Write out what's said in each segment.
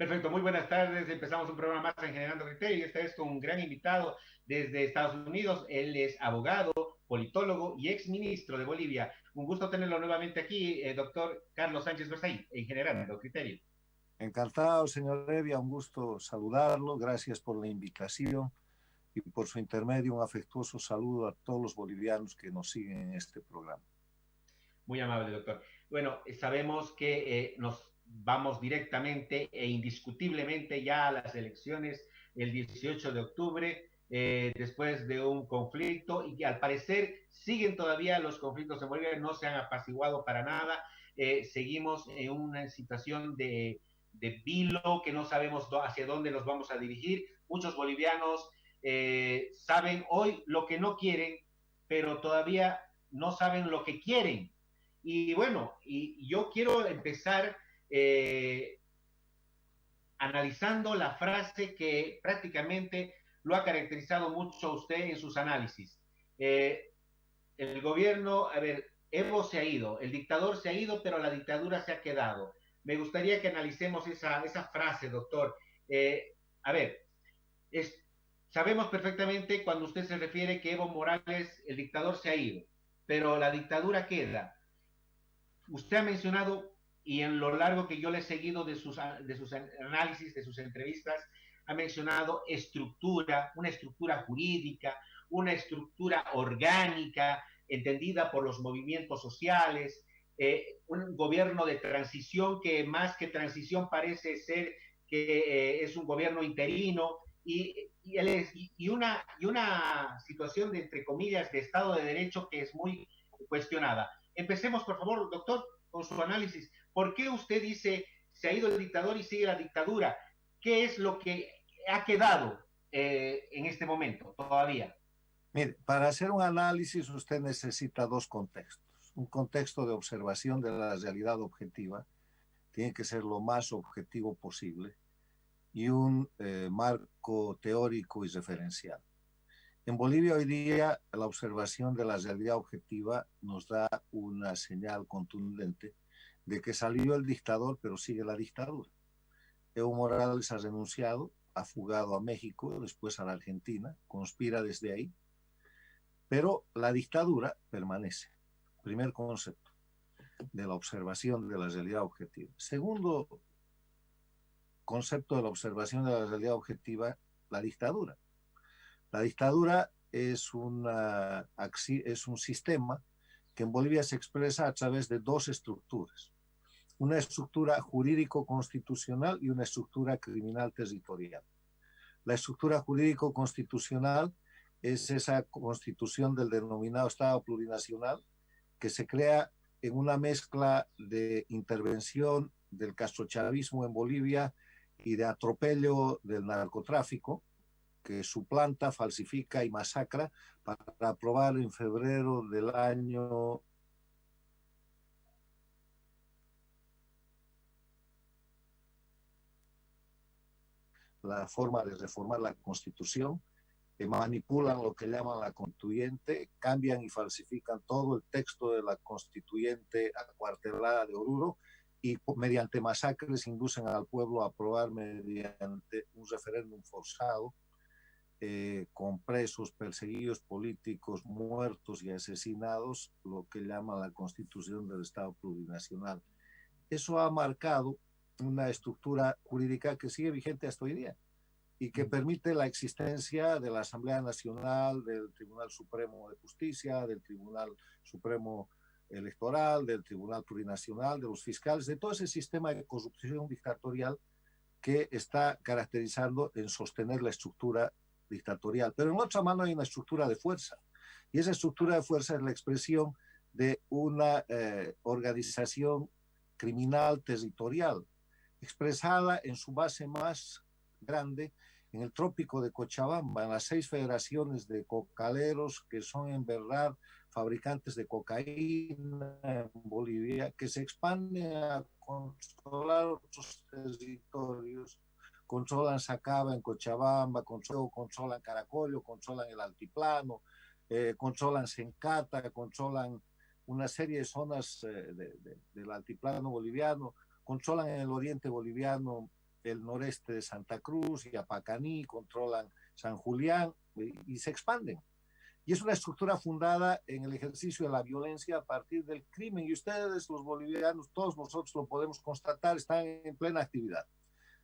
Perfecto, muy buenas tardes. Empezamos un programa más en Generando Criterio. Esta vez con un gran invitado desde Estados Unidos. Él es abogado, politólogo y ex ministro de Bolivia. Un gusto tenerlo nuevamente aquí, doctor Carlos Sánchez Bersay, en Generando Criterio. Encantado, señor Evia, un gusto saludarlo. Gracias por la invitación y por su intermedio un afectuoso saludo a todos los bolivianos que nos siguen en este programa. Muy amable, doctor. Bueno, sabemos que nos vamos directamente e indiscutiblemente ya a las elecciones el 18 de octubre, después de un conflicto y que al parecer siguen todavía los conflictos en Bolivia, no se han apaciguado para nada. Seguimos en una situación de vilo que no sabemos hacia dónde nos vamos a dirigir. Muchos bolivianos saben hoy lo que no quieren, pero todavía no saben lo que quieren. Y bueno, y yo quiero empezar analizando la frase que prácticamente lo ha caracterizado mucho a usted en sus análisis. El gobierno, a ver, Evo se ha ido, el dictador se ha ido, pero la dictadura se ha quedado. Me gustaría que analicemos esa frase, doctor. A ver, es, sabemos perfectamente cuando usted se refiere que Evo Morales, el dictador se ha ido, pero la dictadura queda. Usted ha mencionado, y en lo largo que yo le he seguido de sus análisis, de sus entrevistas, ha mencionado estructura, una estructura jurídica, una estructura orgánica, entendida por los movimientos sociales, un gobierno de transición que más que transición parece ser que es un gobierno interino y una situación de, entre comillas, de Estado de Derecho que es muy cuestionada. Empecemos, por favor, doctor, con su análisis. ¿Por qué usted dice se ha ido el dictador y sigue la dictadura? ¿Qué es lo que ha quedado en este momento todavía? Mire, para hacer un análisis usted necesita dos contextos. Un contexto de observación de la realidad objetiva, tiene que ser lo más objetivo posible, y un marco teórico y referencial. En Bolivia hoy día la observación de la realidad objetiva nos da una señal contundente de que salió el dictador, pero sigue la dictadura. Evo Morales ha renunciado, ha fugado a México, después a la Argentina, conspira desde ahí, pero la dictadura permanece. Primer concepto de la observación de la realidad objetiva. Segundo concepto de la observación de la realidad objetiva, la dictadura. La dictadura es un sistema que en Bolivia se expresa a través de dos estructuras. Una estructura jurídico-constitucional y una estructura criminal territorial. La estructura jurídico-constitucional es esa constitución del denominado Estado plurinacional que se crea en una mezcla de intervención del castrochavismo en Bolivia y de atropello del narcotráfico, que suplanta, falsifica y masacra para aprobar en febrero del año la forma de reformar la Constitución, manipulan lo que llaman la constituyente, cambian y falsifican todo el texto de la constituyente acuartelada de Oruro y mediante masacres inducen al pueblo a aprobar mediante un referéndum forzado, con presos, perseguidos políticos, muertos y asesinados, lo que llama la Constitución del Estado Plurinacional. Eso ha marcado una estructura jurídica que sigue vigente hasta hoy día y que permite la existencia de la Asamblea Nacional, del Tribunal Supremo de Justicia, del Tribunal Supremo Electoral, del Tribunal Plurinacional, de los fiscales, de todo ese sistema de corrupción dictatorial que está caracterizando en sostener la estructura dictatorial. Pero en otra mano hay una estructura de fuerza, y esa estructura de fuerza es la expresión de una organización criminal territorial, expresada en su base más grande en el trópico de Cochabamba, en las 6 federaciones de cocaleros que son en verdad fabricantes de cocaína en Bolivia, que se expanden a controlar otros territorios. Controlan Sacaba en Cochabamba, controlan Caracollo, controlan el Altiplano, controlan Sencata, controlan una serie de zonas del altiplano boliviano, controlan en el oriente boliviano el noreste de Santa Cruz y Apacaní, controlan San Julián y se expanden. Y es una estructura fundada en el ejercicio de la violencia a partir del crimen. Y ustedes, los bolivianos, todos nosotros lo podemos constatar, están en plena actividad.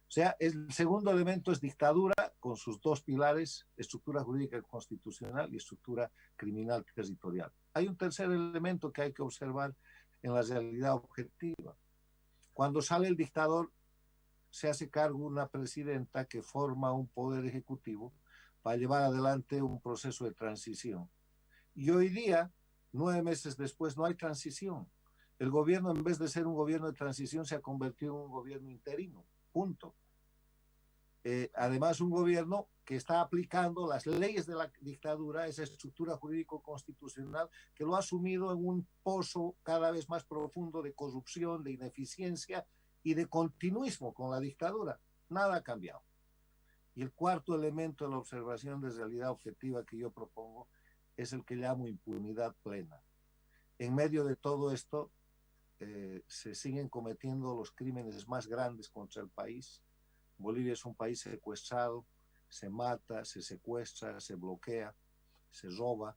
O sea, el segundo elemento es dictadura con sus dos pilares, estructura jurídica constitucional y estructura criminal territorial. Hay un tercer elemento que hay que observar en la realidad objetiva. Cuando sale el dictador, se hace cargo una presidenta que forma un poder ejecutivo para llevar adelante un proceso de transición. Y hoy día, 9 meses después, no hay transición. El gobierno, en vez de ser un gobierno de transición, se ha convertido en un gobierno interino. Punto. Además, un gobierno que está aplicando las leyes de la dictadura, esa estructura jurídico-constitucional, que lo ha sumido en un pozo cada vez más profundo de corrupción, de ineficiencia y de continuismo con la dictadura. Nada ha cambiado. Y el cuarto elemento de la observación de realidad objetiva que yo propongo es el que llamo impunidad plena. En medio de todo esto, se siguen cometiendo los crímenes más grandes contra el país. Bolivia es un país secuestrado, se mata, se secuestra, se bloquea, se roba,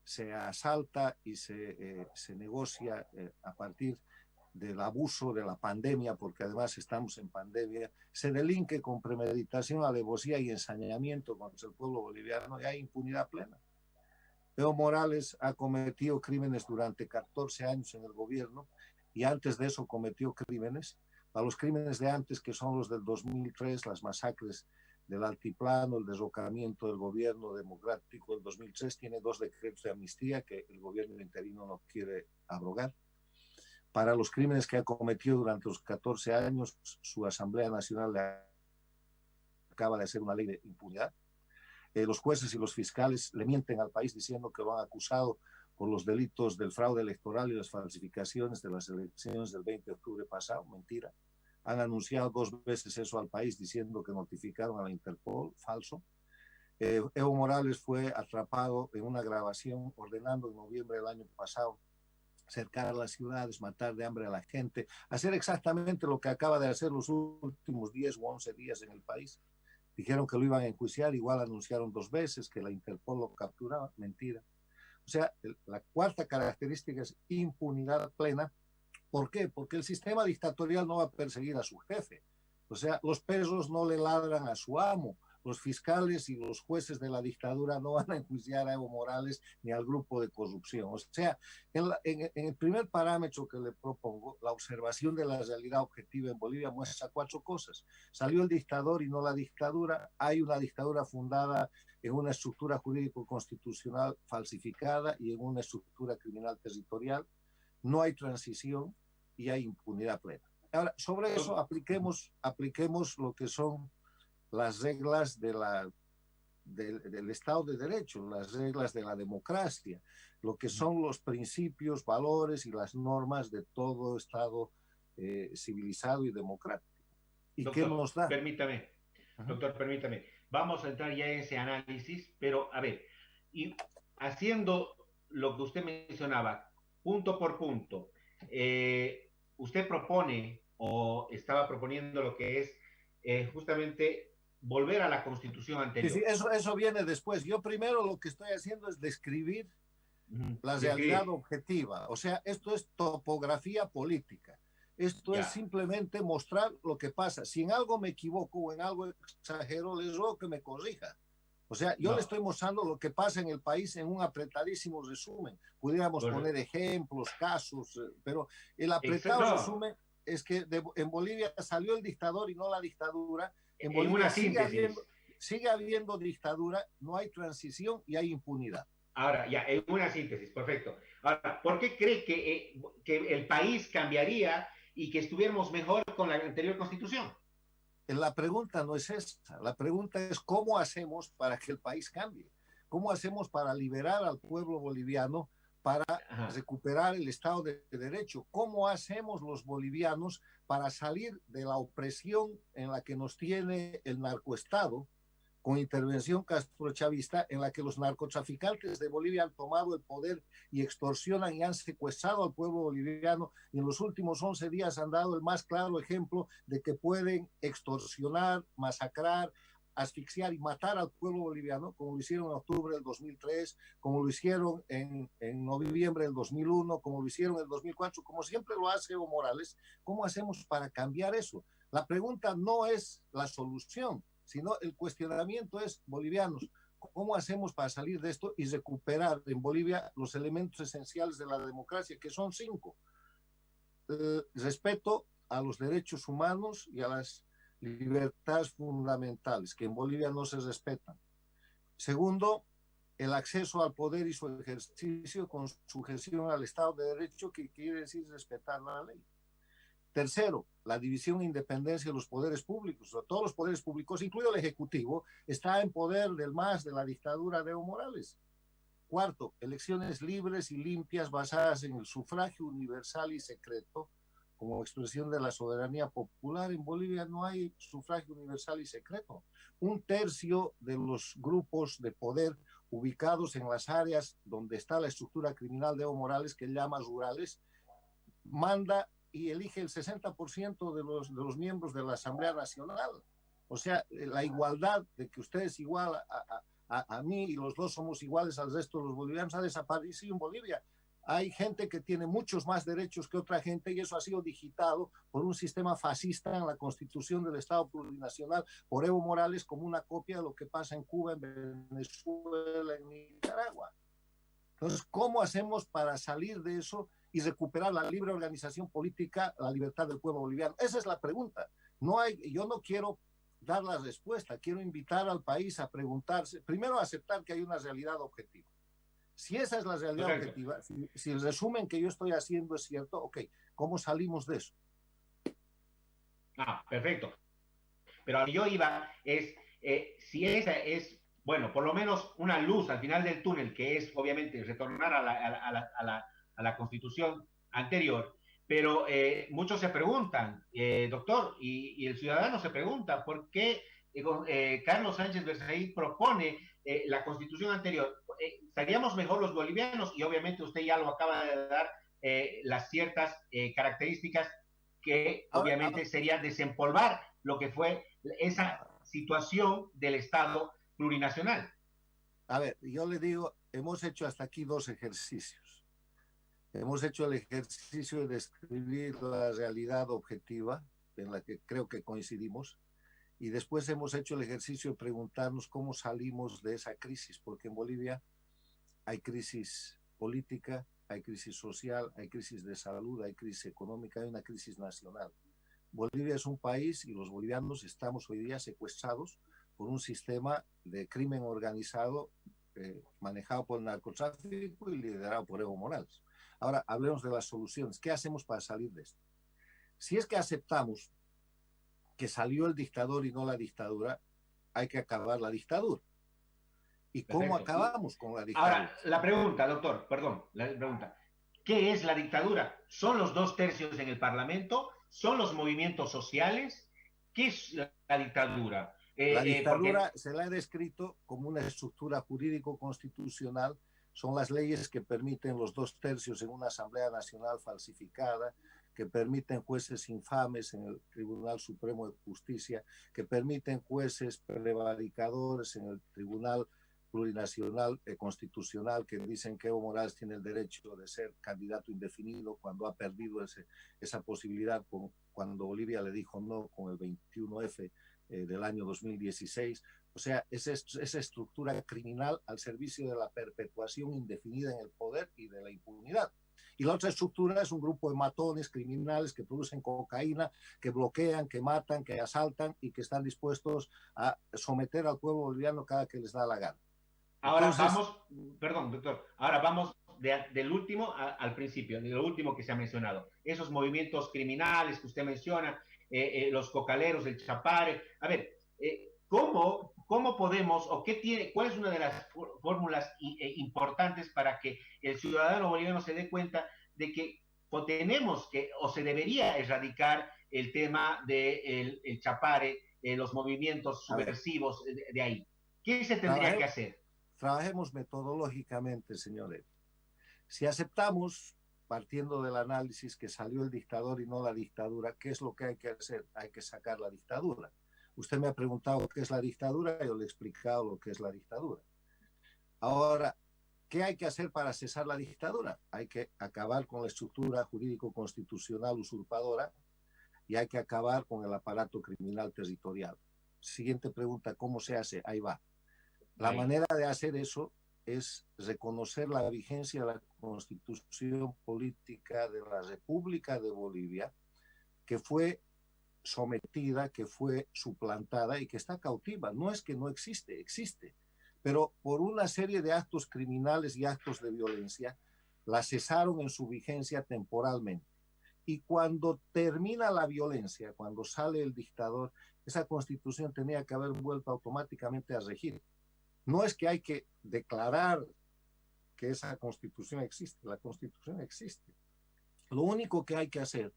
se asalta y se negocia a partir del abuso de la pandemia, porque además estamos en pandemia, se delinque con premeditación, alevosía y ensañamiento contra el pueblo boliviano y hay impunidad plena. Evo Morales ha cometido crímenes durante 14 años en el gobierno y antes de eso cometió crímenes. A los crímenes de antes, que son los del 2003, las masacres del Altiplano, el derrocamiento del gobierno democrático del 2003, tiene 2 decretos de amnistía que el gobierno interino no quiere abrogar. Para los crímenes que ha cometido durante los 14 años, su Asamblea Nacional acaba de hacer una ley de impunidad. Los jueces y los fiscales le mienten al país diciendo que lo han acusado por los delitos del fraude electoral y las falsificaciones de las elecciones del 20 de octubre pasado. Mentira. Han anunciado 2 veces eso al país diciendo que notificaron a la Interpol. Falso. Evo Morales fue atrapado en una grabación ordenando en noviembre del año pasado cercar las ciudades, matar de hambre a la gente, hacer exactamente lo que acaba de hacer los últimos 10 o 11 días en el país. Dijeron que lo iban a enjuiciar, igual anunciaron 2 veces que la Interpol lo capturaba. Mentira. O sea, la cuarta característica es impunidad plena. ¿Por qué? Porque el sistema dictatorial no va a perseguir a su jefe. O sea, los perros no le ladran a su amo. Los fiscales y los jueces de la dictadura no van a enjuiciar a Evo Morales ni al grupo de corrupción. O sea, en el primer parámetro que le propongo, la observación de la realidad objetiva en Bolivia muestra 4 cosas. Salió el dictador y no la dictadura. Hay una dictadura fundada en una estructura jurídico-constitucional falsificada y en una estructura criminal territorial. No hay transición y hay impunidad plena. Ahora, sobre eso apliquemos lo que son las reglas del Estado de Derecho, las reglas de la democracia, lo que son los principios, valores y las normas de todo Estado civilizado y democrático. ¿Y doctor, qué nos da? Permítame, doctor, permítame. Vamos a entrar ya en ese análisis, pero a ver, y haciendo lo que usted mencionaba, punto por punto, usted propone o estaba proponiendo lo que es justamente volver a la constitución anterior. Sí, eso viene después. Yo primero lo que estoy haciendo es describir la realidad objetiva. O sea, esto es topografía política. Esto es simplemente mostrar lo que pasa. Si en algo me equivoco o en algo exagero, les ruego que me corrija. O sea, yo le estoy mostrando lo que pasa en el país en un apretadísimo resumen. Pudiéramos poner ejemplos, casos, pero el apretado resumen es que en Bolivia salió el dictador y no la dictadura. En Bolivia sigue habiendo dictadura, no hay transición y hay impunidad. Ahora, ya, en una síntesis, perfecto. Ahora, ¿por qué cree que el país cambiaría y que estuviéramos mejor con la anterior constitución? La pregunta no es esa. La pregunta es cómo hacemos para que el país cambie. ¿Cómo hacemos para liberar al pueblo boliviano, para recuperar el Estado de Derecho? ¿Cómo hacemos los bolivianos para salir de la opresión en la que nos tiene el narcoestado, con intervención castrochavista, en la que los narcotraficantes de Bolivia han tomado el poder y extorsionan y han secuestrado al pueblo boliviano, y en los últimos 11 días han dado el más claro ejemplo de que pueden extorsionar, masacrar, asfixiar y matar al pueblo boliviano, como lo hicieron en octubre del 2003, como lo hicieron en noviembre del 2001, como lo hicieron en el 2004, como siempre lo hace Evo Morales. ¿Cómo hacemos para cambiar eso? La pregunta no es la solución, sino el cuestionamiento es: bolivianos, ¿cómo hacemos para salir de esto y recuperar en Bolivia los elementos esenciales de la democracia, que son 5? Respeto a los derechos humanos y a las libertades fundamentales, que en Bolivia no se respetan. Segundo, el acceso al poder y su ejercicio con sujeción al Estado de Derecho, que quiere decir respetar la ley. Tercero, la división e independencia de los poderes públicos. Todos los poderes públicos, incluido el Ejecutivo, está en poder del MAS, de la dictadura de Evo Morales. Cuarto, elecciones libres y limpias basadas en el sufragio universal y secreto como expresión de la soberanía popular. En Bolivia no hay sufragio universal y secreto. 1/3 de los grupos de poder ubicados en las áreas donde está la estructura criminal de Evo Morales, que llama rurales, manda y elige el 60% de los miembros de la Asamblea Nacional. O sea, la igualdad de que usted es igual a mí y los dos somos iguales al resto de los bolivianos ha desaparecido en Bolivia. Hay gente que tiene muchos más derechos que otra gente, y eso ha sido digitado por un sistema fascista en la constitución del Estado plurinacional por Evo Morales, como una copia de lo que pasa en Cuba, en Venezuela, en Nicaragua. Entonces, ¿cómo hacemos para salir de eso y recuperar la libre organización política, la libertad del pueblo boliviano? Esa es la pregunta. Yo no quiero dar la respuesta, quiero invitar al país a preguntarse, primero a aceptar que hay una realidad objetiva. Si esa es la realidad objetiva, si el resumen que yo estoy haciendo es cierto, ok, ¿cómo salimos de eso? Perfecto. Pero a lo que yo iba es, si esa es, bueno, por lo menos una luz al final del túnel, que es obviamente retornar a la constitución anterior, pero muchos se preguntan, doctor, y el ciudadano se pregunta, ¿por qué Carlos Sánchez Berzaín propone la constitución anterior? ¿Estaríamos mejor los bolivianos? Y obviamente usted ya lo acaba de dar, las ciertas características que obviamente sería desempolvar lo que fue esa situación del Estado plurinacional. A ver, yo le digo, hemos hecho hasta aquí 2 ejercicios. Hemos hecho el ejercicio de describir la realidad objetiva, en la que creo que coincidimos, y después hemos hecho el ejercicio de preguntarnos cómo salimos de esa crisis, porque en Bolivia hay crisis política, hay crisis social, hay crisis de salud, hay crisis económica, hay una crisis nacional. Bolivia es un país y los bolivianos estamos hoy día secuestrados por un sistema de crimen organizado manejado por el narcotráfico y liderado por Evo Morales. Ahora, hablemos de las soluciones. ¿Qué hacemos para salir de esto? Si es que aceptamos que salió el dictador y no la dictadura, hay que acabar la dictadura. ¿Y cómo acabamos con la dictadura? Ahora, la pregunta, doctor, perdón, la pregunta. ¿Qué es la dictadura? ¿Son los 2/3 en el Parlamento? ¿Son los movimientos sociales? ¿Qué es la dictadura? La dictadura se la ha descrito como una estructura jurídico-constitucional. Son las leyes que permiten los 2/3 en una Asamblea Nacional falsificada, que permiten jueces infames en el Tribunal Supremo de Justicia, que permiten jueces prevaricadores en el Tribunal Plurinacional Constitucional, que dicen que Evo Morales tiene el derecho de ser candidato indefinido cuando ha perdido esa posibilidad cuando Bolivia le dijo no con el 21F del año 2016. O sea, esa estructura criminal al servicio de la perpetuación indefinida en el poder y de la impunidad. Y la otra estructura es un grupo de matones criminales que producen cocaína, que bloquean, que matan, que asaltan y que están dispuestos a someter al pueblo boliviano cada que les da la gana. Ahora vamos, perdón, doctor, ahora vamos del último al principio, de lo último que se ha mencionado. Esos movimientos criminales que usted menciona, los cocaleros, el Chapare. A ver, ¿cómo podemos, o cuál es una de las fórmulas importantes para que el ciudadano boliviano se dé cuenta de que tenemos que, o se debería erradicar el tema del Chapare, los movimientos subversivos de ahí? ¿Qué se tendría que hacer? Trabajemos metodológicamente, señores. Si aceptamos, partiendo del análisis que salió el dictador y no la dictadura, ¿qué es lo que hay que hacer? Hay que sacar la dictadura. Usted me ha preguntado qué es la dictadura, yo le he explicado lo que es la dictadura. Ahora, ¿qué hay que hacer para cesar la dictadura? Hay que acabar con la estructura jurídico-constitucional usurpadora y hay que acabar con el aparato criminal territorial. Siguiente pregunta, ¿cómo se hace? Ahí va. La manera de hacer eso es reconocer la vigencia de la Constitución Política de la República de Bolivia, que fue sometida, que fue suplantada y que está cautiva. No es que no existe, existe, pero por una serie de actos criminales y actos de violencia, la cesaron en su vigencia temporalmente. Y cuando termina la violencia, cuando sale el dictador, esa Constitución tenía que haber vuelto automáticamente a regir. No es que hay que declarar que esa Constitución existe, la Constitución existe. Lo único que hay que hacer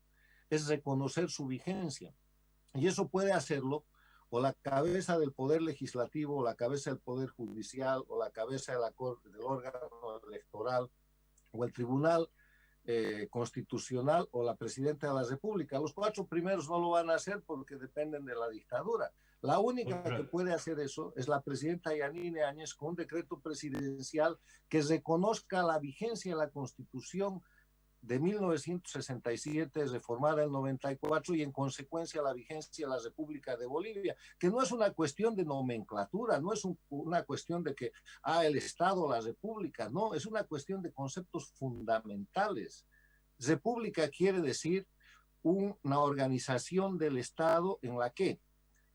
es reconocer su vigencia. Y eso puede hacerlo o la cabeza del Poder Legislativo, o la cabeza del Poder Judicial, o la cabeza del órgano electoral, o el Tribunal Constitucional, o la Presidenta de la República. Los 4 primeros no lo van a hacer porque dependen de la dictadura. La única que puede hacer eso es la presidenta Yanine Áñez con un decreto presidencial que reconozca la vigencia de la Constitución de 1967, reformada en el 94, y en consecuencia la vigencia de la República de Bolivia, que no es una cuestión de nomenclatura, no es una cuestión de que el Estado, la República, no, es una cuestión de conceptos fundamentales. República quiere decir una organización del Estado en la que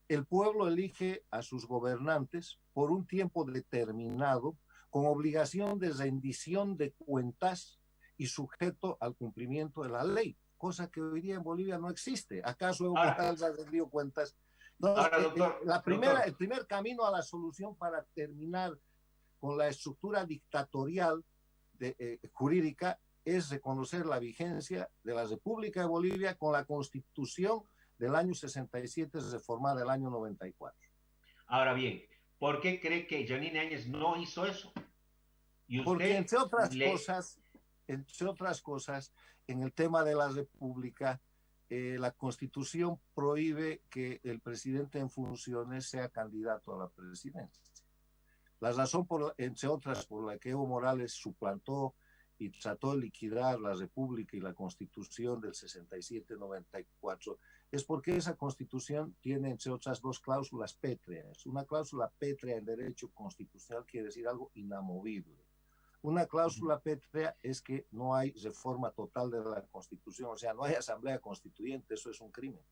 el pueblo elige a sus gobernantes por un tiempo determinado, con obligación de rendición de cuentas y sujeto al cumplimiento de la ley, cosa que hoy día en Bolivia no existe. ¿Acaso Evo Morales ha rendido cuentas? Entonces, doctor, el primer camino a la solución para terminar con la estructura dictatorial jurídica es reconocer la vigencia de la República de Bolivia con la Constitución del año 67, reformada del año 94. Ahora bien, ¿por qué cree que Yanine Áñez no hizo eso? Y usted porque entre otras cosas, en el tema de la República, la Constitución prohíbe que el presidente en funciones sea candidato a la presidencia. La razón, entre otras, por la que Evo Morales suplantó y trató de liquidar la República y la Constitución del 67-94, es porque esa Constitución tiene, entre otras, 2 cláusulas pétreas. Una cláusula pétrea en derecho constitucional quiere decir algo inamovible. Una cláusula pétrea es que no hay reforma total de la Constitución, o sea, no hay asamblea constituyente, eso es un crimen.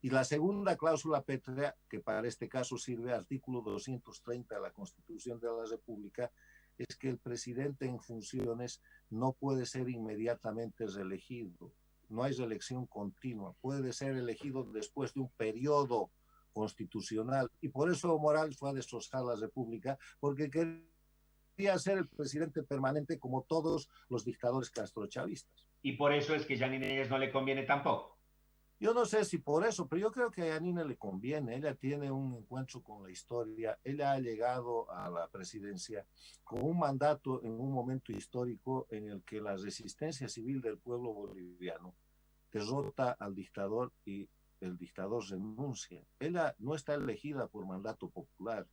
Y la segunda cláusula pétrea, que para este caso sirve artículo 230 de la Constitución de la República, es que el presidente en funciones no puede ser inmediatamente reelegido. No hay reelección continua. Puede ser elegido después de un periodo constitucional. Y por eso Evo Morales fue a destrozar la República, porque quería ser el presidente permanente como todos los dictadores castrochavistas. Y por eso es que Yanine Áñez no le conviene tampoco. Yo no sé si por eso, pero yo creo que a Yanine le conviene. Ella tiene un encuentro con la historia. Ella ha llegado a la presidencia con un mandato en un momento histórico en el que la resistencia civil del pueblo boliviano derrota al dictador y el dictador renuncia. Ella no está elegida por mandato popular.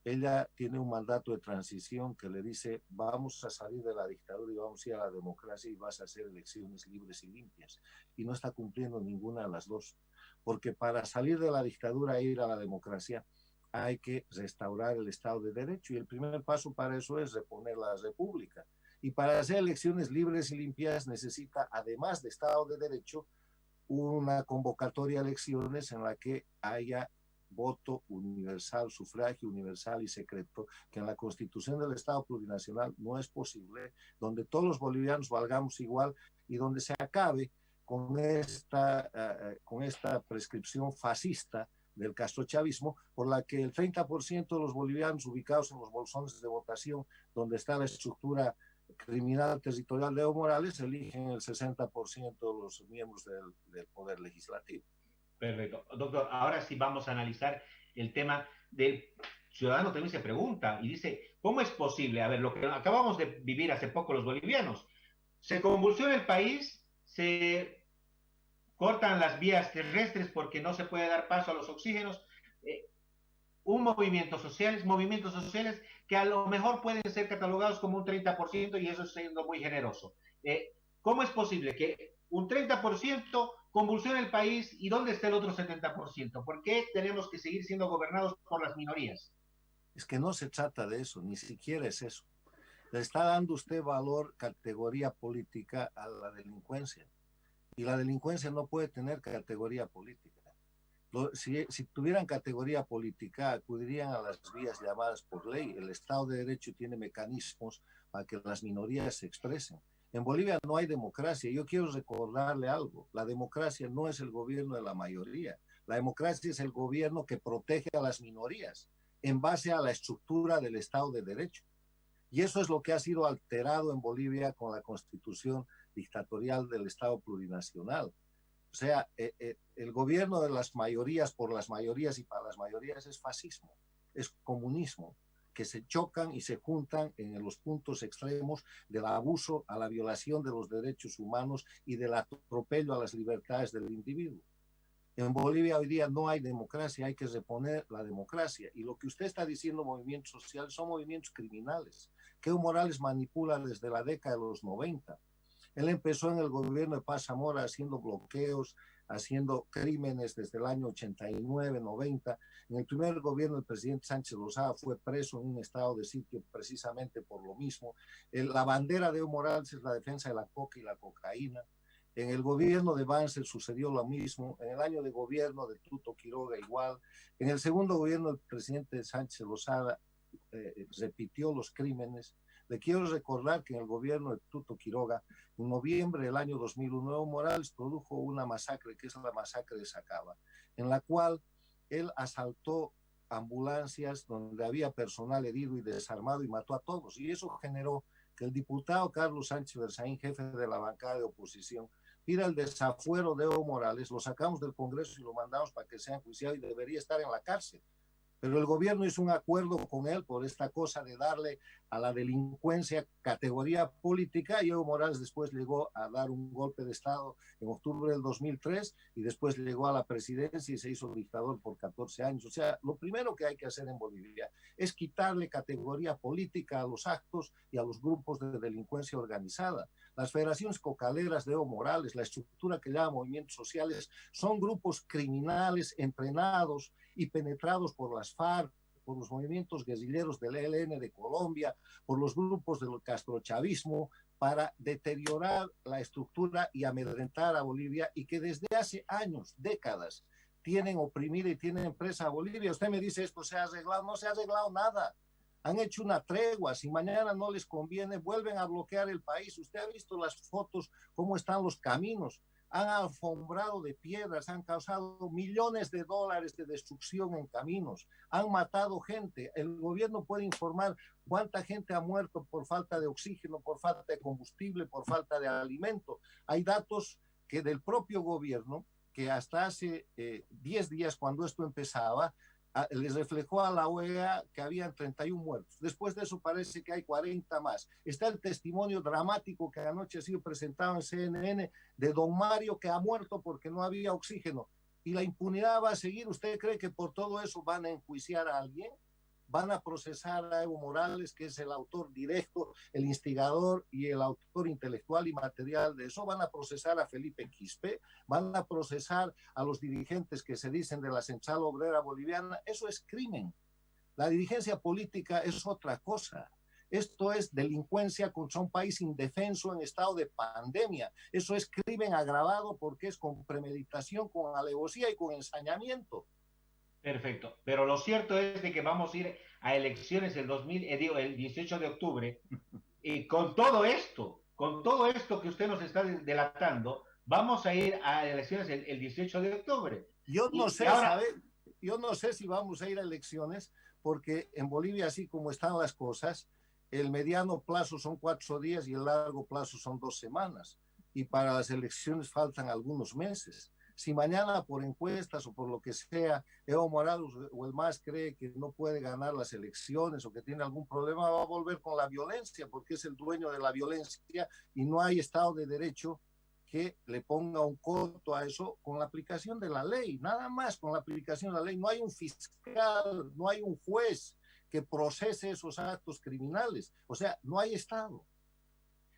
Ella tiene un mandato de transición que le dice: vamos a salir de la dictadura y vamos a ir a la democracia y vas a hacer elecciones libres y limpias. Y no está cumpliendo ninguna de las dos. Porque para salir de la dictadura e ir a la democracia hay que restaurar el Estado de Derecho. Y el primer paso para eso es reponer la República. Y para hacer elecciones libres y limpias necesita, además de Estado de Derecho, una convocatoria a elecciones en la que haya voto universal, sufragio universal y secreto, que en la Constitución del Estado Plurinacional no es posible, donde todos los bolivianos valgamos igual y donde se acabe con esta prescripción fascista del castrochavismo, por la que el 30% de los bolivianos ubicados en los bolsones de votación, donde está la estructura criminal territorial de Evo Morales, eligen el 60% de los miembros del Poder Legislativo. Perfecto. Doctor, ahora sí vamos a analizar el tema del ciudadano también se pregunta y dice, ¿cómo es posible? A ver, lo que acabamos de vivir hace poco los bolivianos, se convulsiona el país, se cortan las vías terrestres porque no se puede dar paso a los oxígenos, eh, movimientos sociales que a lo mejor pueden ser catalogados como un 30% y eso es siendo muy generoso. ¿Cómo es posible que un 30% convulsione el país y dónde está el otro 70%? ¿Por qué tenemos que seguir siendo gobernados por las minorías? Es que no se trata de eso, ni siquiera es eso. Le está dando usted valor, categoría política a la delincuencia. Y la delincuencia no puede tener categoría política. Si tuvieran categoría política, acudirían a las vías llamadas por ley. El Estado de Derecho tiene mecanismos para que las minorías se expresen. En Bolivia no hay democracia. Yo quiero recordarle algo. La democracia no es el gobierno de la mayoría. La democracia es el gobierno que protege a las minorías en base a la estructura del Estado de Derecho. Y eso es lo que ha sido alterado en Bolivia con la constitución dictatorial del Estado plurinacional. O sea, el gobierno de las mayorías por las mayorías y para las mayorías es fascismo, es comunismo, que se chocan y se juntan en los puntos extremos del abuso a la violación de los derechos humanos y del atropello a las libertades del individuo. En Bolivia hoy día no hay democracia, hay que reponer la democracia. Y lo que usted está diciendo, movimientos sociales, son movimientos criminales que Evo Morales manipula desde la década de los 90. Él empezó en el gobierno de Paz Zamora haciendo bloqueos, haciendo crímenes desde el año 89, 90. En el primer gobierno del presidente Sánchez Lozada fue preso en un estado de sitio precisamente por lo mismo. La bandera de Evo Morales es la defensa de la coca y la cocaína. En el gobierno de Banzer sucedió lo mismo, en el año de gobierno de Tuto Quiroga igual, en el segundo gobierno del presidente Sánchez Lozada repitió los crímenes. Le quiero recordar que en el gobierno de Tuto Quiroga, en noviembre del año 2001, Evo Morales produjo una masacre, que es la masacre de Sacaba, en la cual él asaltó ambulancias donde había personal herido y desarmado y mató a todos. Y eso generó que el diputado Carlos Sánchez Berzaín, jefe de la bancada de oposición, pida el desafuero de Evo Morales, lo sacamos del Congreso y lo mandamos para que sea enjuiciado y debería estar en la cárcel. Pero el gobierno hizo un acuerdo con él por esta cosa de darle a la delincuencia categoría política y Evo Morales después llegó a dar un golpe de Estado en octubre del 2003 y después llegó a la presidencia y se hizo dictador por 14 años. O sea, lo primero que hay que hacer en Bolivia es quitarle categoría política a los actos y a los grupos de delincuencia organizada. Las federaciones cocaleras de Evo Morales, la estructura que llama movimientos sociales, son grupos criminales entrenados y penetrados por las FARC, por los movimientos guerrilleros del ELN de Colombia, por los grupos del castrochavismo, para deteriorar la estructura y amedrentar a Bolivia y que desde hace años, décadas, tienen oprimida y tienen presa a Bolivia. Usted me dice, esto se ha arreglado, no se ha arreglado nada. Han hecho una tregua, si mañana no les conviene, vuelven a bloquear el país. Usted ha visto las fotos, cómo están los caminos. Han alfombrado de piedras, han causado millones de dólares de destrucción en caminos, han matado gente. El gobierno puede informar cuánta gente ha muerto por falta de oxígeno, por falta de combustible, por falta de alimento. Hay datos que del propio gobierno, que hasta hace 10 días cuando esto empezaba, les reflejó a la OEA que habían 31 muertos. Después de eso parece que hay 40 más. Está el testimonio dramático que anoche ha sido presentado en CNN de don Mario, que ha muerto porque no había oxígeno. Y la impunidad va a seguir. ¿Usted cree que por todo eso van a enjuiciar a alguien? ¿Van a procesar a Evo Morales, que es el autor directo, el instigador y el autor intelectual y material de eso? ¿Van a procesar a Felipe Quispe? ¿Van a procesar a los dirigentes que se dicen de la Central Obrera Boliviana? Eso es crimen. La dirigencia política es otra cosa. Esto es delincuencia contra un país indefenso en estado de pandemia. Eso es crimen agravado porque es con premeditación, con alevosía y con ensañamiento. Perfecto, pero lo cierto es de que vamos a ir a elecciones el 18 de octubre y con todo esto que usted nos está delatando, vamos a ir a elecciones el 18 de octubre. Yo no sé, ahora... ¿sabe? Yo no sé si vamos a ir a elecciones porque en Bolivia, así como están las cosas, el mediano plazo son 4 días y el largo plazo son 2 semanas y para las elecciones faltan algunos meses. Si mañana por encuestas o por lo que sea, Evo Morales o el MAS cree que no puede ganar las elecciones o que tiene algún problema, va a volver con la violencia porque es el dueño de la violencia y no hay Estado de Derecho que le ponga un coto a eso con la aplicación de la ley, nada más con la aplicación de la ley. No hay un fiscal, no hay un juez que procese esos actos criminales. O sea, no hay Estado.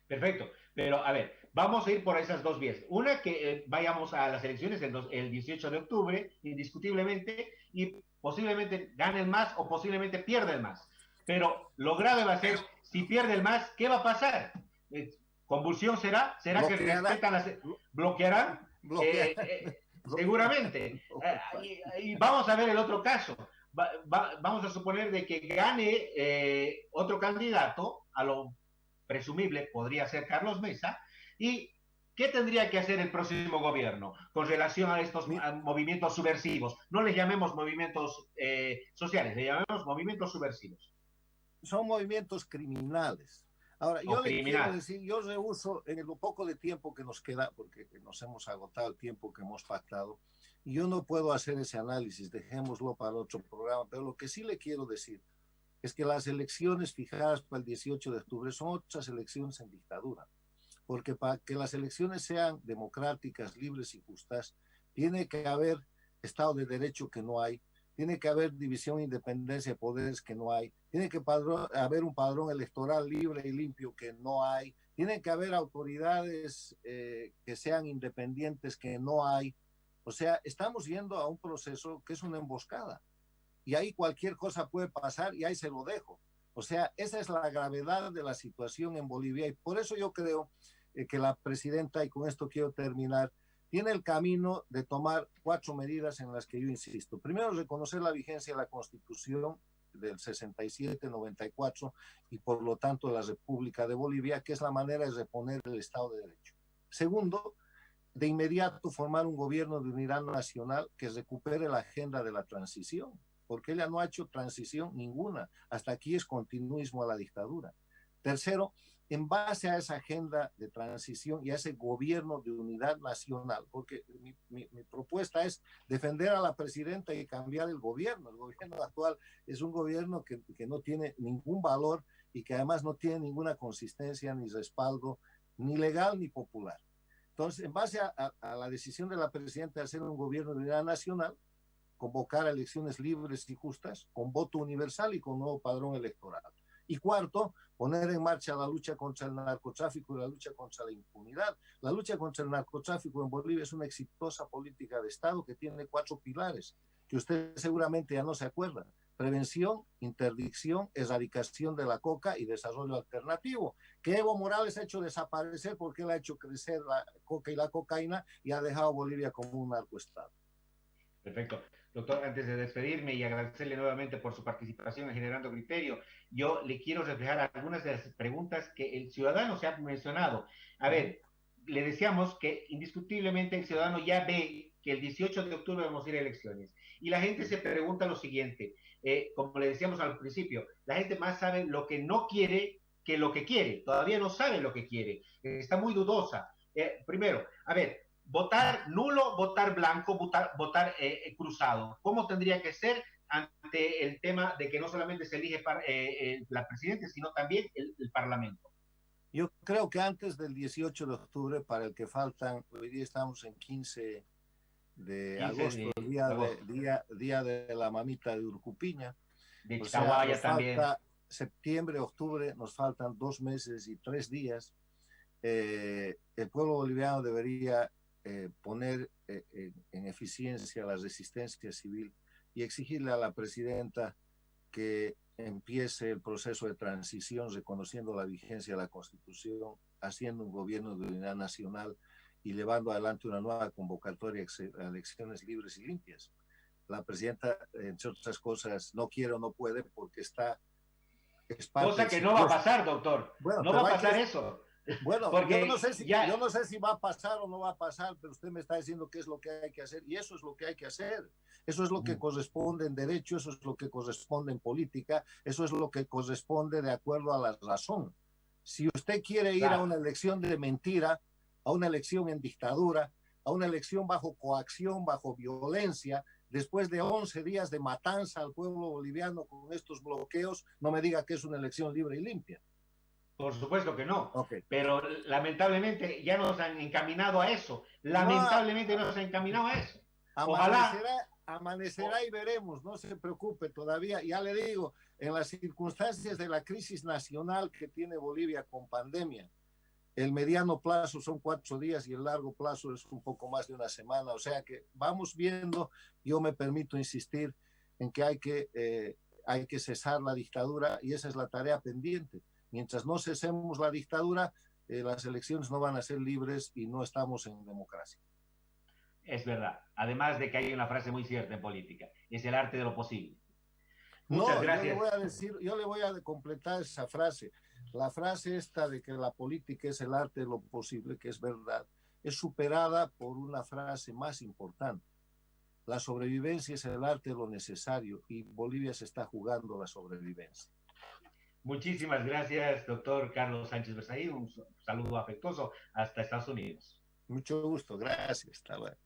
Perfecto, pero a ver, vamos a ir por esas dos vías. Una, que vayamos a las elecciones el 18 de octubre, indiscutiblemente, y posiblemente gane el MAS o posiblemente pierda el MAS. Pero lo grave va a ser, si pierde el MAS, ¿qué va a pasar? ¿Convulsión será? ¿Será que respetan las... ¿Bloquearán? Seguramente. Y vamos a ver el otro caso. Vamos a suponer de que gane otro candidato, a lo presumible podría ser Carlos Mesa, y ¿qué tendría que hacer el próximo gobierno con relación a estos movimientos subversivos? No les llamemos movimientos sociales, les llamemos movimientos subversivos. Son movimientos criminales. Ahora, yo le quiero decir, yo rehuso en lo poco de tiempo que nos queda, porque nos hemos agotado el tiempo que hemos pactado, y yo no puedo hacer ese análisis, dejémoslo para otro programa, pero lo que sí le quiero decir es que las elecciones fijadas para el 18 de octubre son otras elecciones en dictadura, porque para que las elecciones sean democráticas, libres y justas, tiene que haber Estado de Derecho que no hay, tiene que haber división e independencia de poderes que no hay, tiene que haber un padrón electoral libre y limpio que no hay, tiene que haber autoridades que sean independientes que no hay. O sea, estamos yendo a un proceso que es una emboscada. Y ahí cualquier cosa puede pasar y ahí se lo dejo. O sea, esa es la gravedad de la situación en Bolivia y por eso yo creo que la presidenta, y con esto quiero terminar, tiene el camino de tomar 4 medidas en las que yo insisto. Primero, reconocer la vigencia de la Constitución del 67-94 y por lo tanto la República de Bolivia, que es la manera de reponer el Estado de Derecho. Segundo, de inmediato formar un gobierno de unidad nacional que recupere la agenda de la transición, porque ella no ha hecho transición ninguna. Hasta aquí es continuismo a la dictadura. Tercero, en base a esa agenda de transición y a ese gobierno de unidad nacional, porque mi propuesta es defender a la presidenta y cambiar el gobierno. El gobierno actual es un gobierno que no tiene ningún valor y que además no tiene ninguna consistencia ni respaldo, ni legal ni popular. Entonces, en base a la decisión de la presidenta de hacer un gobierno de unidad nacional, convocar a elecciones libres y justas, con voto universal y con nuevo padrón electoral. Y cuarto, poner en marcha la lucha contra el narcotráfico y la lucha contra la impunidad. La lucha contra el narcotráfico en Bolivia es una exitosa política de Estado que tiene 4 pilares, que usted seguramente ya no se acuerda. Prevención, interdicción, erradicación de la coca y desarrollo alternativo, que Evo Morales ha hecho desaparecer porque él ha hecho crecer la coca y la cocaína y ha dejado a Bolivia como un narcoestado. Perfecto. Doctor, antes de despedirme y agradecerle nuevamente por su participación en Generando Criterio, yo le quiero reflejar algunas de las preguntas que el ciudadano se ha mencionado. A ver, le decíamos que indiscutiblemente el ciudadano ya ve que el 18 de octubre vamos a ir a elecciones. Y la gente se pregunta lo siguiente, como le decíamos al principio, la gente más sabe lo que no quiere que lo que quiere. Todavía no sabe lo que quiere. Está muy dudosa. Primero, a ver, votar nulo, votar blanco, votar cruzado. ¿Cómo tendría que ser ante el tema de que no solamente se elige la presidenta, sino también el Parlamento? Yo creo que antes del 18 de octubre, para el que faltan, hoy día estamos en 15 de agosto, día de la mamita de Urcupiña. De Chaguaya también. Septiembre, octubre, nos faltan 2 meses y 3 días. El pueblo boliviano debería poner en eficiencia la resistencia civil y exigirle a la presidenta que empiece el proceso de transición reconociendo la vigencia de la Constitución, haciendo un gobierno de unidad nacional y llevando adelante una nueva convocatoria a elecciones libres y limpias. La presidenta, entre otras cosas, no quiere o no puede porque está... Cosa que no va a pasar, doctor. Bueno, no va a pasar eso. Bueno, porque yo no sé si va a pasar o no va a pasar, pero usted me está diciendo qué es lo que hay que hacer y eso es lo que hay que hacer. Eso es lo que corresponde en derecho, eso es lo que corresponde en política, eso es lo que corresponde de acuerdo a la razón. Si usted quiere ir a una elección de mentira, a una elección en dictadura, a una elección bajo coacción, bajo violencia, después de 11 días de matanza al pueblo boliviano con estos bloqueos, no me diga que es una elección libre y limpia. Por supuesto que no, Okay. pero lamentablemente ya nos han encaminado a eso. No, Lamentablemente nos han encaminado a eso. Ojalá. amanecerá y veremos, no se preocupe todavía. Ya le digo, en las circunstancias de la crisis nacional que tiene Bolivia con pandemia, el mediano plazo son 4 días y el largo plazo es un poco más de una semana. O sea que vamos viendo, yo me permito insistir en que hay que cesar la dictadura y esa es la tarea pendiente. Mientras no cesemos la dictadura, las elecciones no van a ser libres y no estamos en democracia. Es verdad. Además de que hay una frase muy cierta en política, es el arte de lo posible. Muchas No, gracias. yo le voy a completar esa frase. La frase esta de que la política es el arte de lo posible, que es verdad, es superada por una frase más importante. La sobrevivencia es el arte de lo necesario y Bolivia se está jugando la sobrevivencia. Muchísimas gracias, doctor Carlos Sánchez Berzaí. Un saludo afectuoso hasta Estados Unidos. Mucho gusto, gracias. Hasta luego.